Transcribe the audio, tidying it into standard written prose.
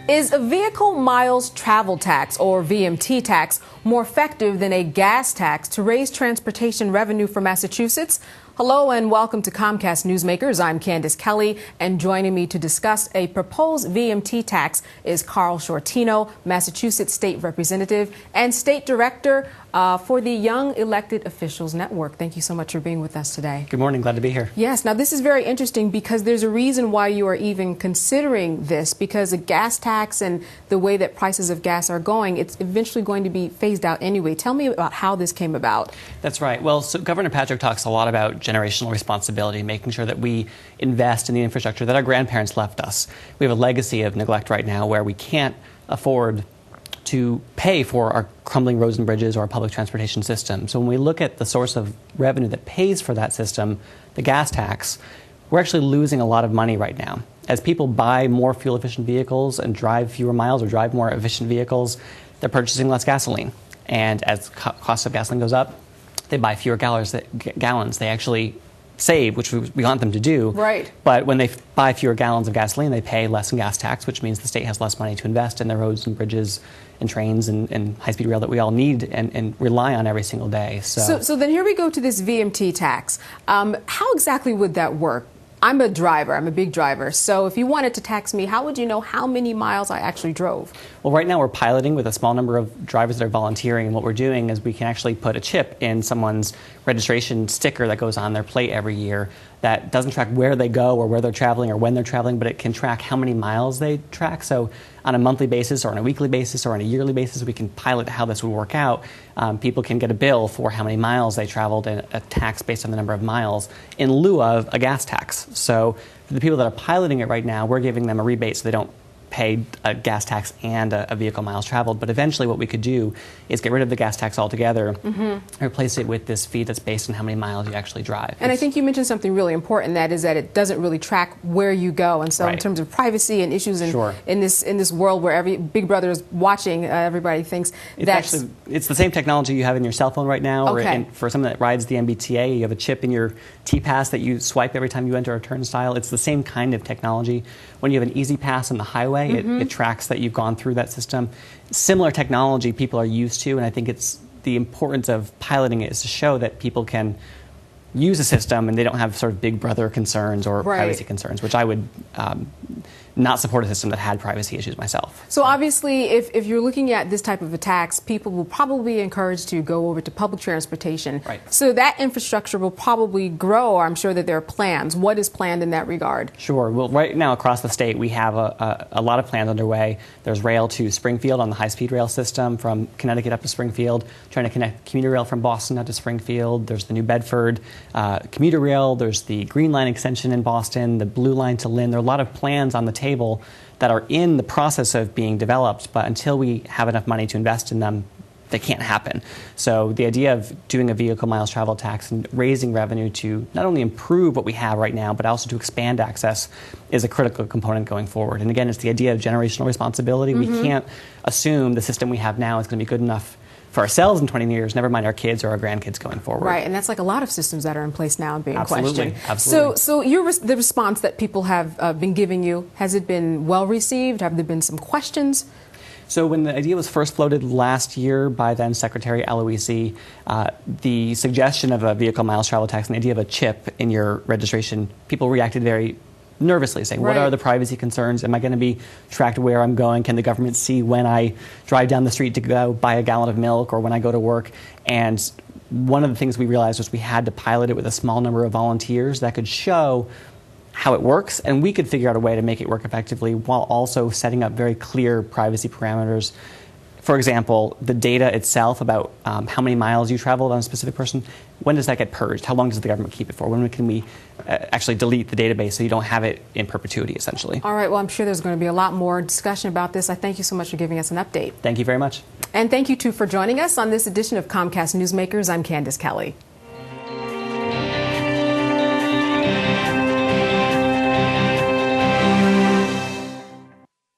Is a vehicle miles travel tax, or VMT tax, more effective than a gas tax to raise transportation revenue for Massachusetts? Hello and welcome to Comcast Newsmakers. I'm Candace Kelly, and joining me to discuss a proposed VMT tax is Carl Sciortino, Massachusetts State Representative and State Director for the Young Elected Officials Network. Thank you so much for being with us today. Good morning. Glad to be here. Yes. Now, this is very interesting because there's a reason why you are even considering this, because a gas tax and the way that prices of gas are going, it's eventually going to be phased out anyway. Tell me about how this came about. That's right. Well, so Governor Patrick talks a lot about generational responsibility, making sure that we invest in the infrastructure that our grandparents left us. We have a legacy of neglect right now where we can't afford to pay for our crumbling roads and bridges or our public transportation system. So when we look at the source of revenue that pays for that system, the gas tax, we're actually losing a lot of money right now. As people buy more fuel-efficient vehicles and drive fewer miles or drive more efficient vehicles, they're purchasing less gasoline. And as the cost of gasoline goes up, they buy fewer gallons. They actually save, which we want them to do. Right. But when they buy fewer gallons of gasoline, they pay less in gas tax, which means the state has less money to invest in the roads and bridges and trains and high-speed rail that we all need and rely on every single day. So then here we go to this VMT tax. How exactly would that work? I'm a driver. I'm a big driver. So if you wanted to tax me, how would you know how many miles I actually drove? Well, right now we're piloting with a small number of drivers that are volunteering. And what we're doing is we can actually put a chip in someone's registration sticker that goes on their plate every year that doesn't track where they go or where they're traveling or when they're traveling, but it can track how many miles they track. So on a monthly basis or on a weekly basis or on a yearly basis, we can pilot how this would work out. People can get a bill for how many miles they traveled and a tax based on the number of miles in lieu of a gas tax. So for the people that are piloting it right now, we're giving them a rebate so they don't pay a gas tax and a vehicle miles traveled. But eventually what we could do is get rid of the gas tax altogether and replace it with this fee that's based on how many miles you actually drive. And I think you mentioned something really important, that is that it doesn't really track where you go. And so in terms of privacy and issues in this world where every Big Brother is watching, everybody thinks it's the same technology you have in your cell phone right now. Okay. Or for someone that rides the MBTA, you have a chip in your T-Pass that you swipe every time you enter a turnstile. It's the same kind of technology. When you have an Easy Pass on the highway, it tracks that you've gone through that system. Similar technology people are used to, and I think it's the importance of piloting it is to show that people can use a system and they don't have sort of Big Brother concerns or privacy concerns, which I would not support a system that had privacy issues myself. So obviously, if you're looking at this type of a tax, people will probably be encouraged to go over to public transportation. Right. So that infrastructure will probably grow. I'm sure that there are plans. What is planned in that regard? Sure. Well, right now across the state, we have a lot of plans underway. There's rail to Springfield on the high-speed rail system from Connecticut up to Springfield, trying to connect commuter rail from Boston out to Springfield. There's the New Bedford commuter rail. There's the Green Line extension in Boston, the Blue Line to Lynn. There are a lot of plans on the table that are in the process of being developed, but until we have enough money to invest in them, they can't happen. So the idea of doing a vehicle miles travel tax and raising revenue to not only improve what we have right now, but also to expand access is a critical component going forward. And again, it's the idea of generational responsibility. We can't assume the system we have now is going to be good enough for ourselves in 20 years, never mind our kids or our grandkids going forward. Right, and that's like a lot of systems that are in place now and being questioned. Absolutely. So the response that people have been giving you, has it been well received? Have there been some questions? So when the idea was first floated last year by then Secretary Aloisi, the suggestion of a vehicle miles travel tax and the idea of a chip in your registration, people reacted very nervously, saying, what are the privacy concerns? Am I going to be tracked where I'm going? Can the government see when I drive down the street to go buy a gallon of milk or when I go to work? And one of the things we realized was we had to pilot it with a small number of volunteers that could show how it works, and we could figure out a way to make it work effectively while also setting up very clear privacy parameters. For example, the data itself about how many miles you traveled on a specific person, when does that get purged? How long does the government keep it for? When can we actually delete the database so you don't have it in perpetuity, essentially? All right. Well, I'm sure there's going to be a lot more discussion about this. I thank you so much for giving us an update. Thank you very much. And thank you, too, for joining us on this edition of Comcast Newsmakers. I'm Candace Kelly.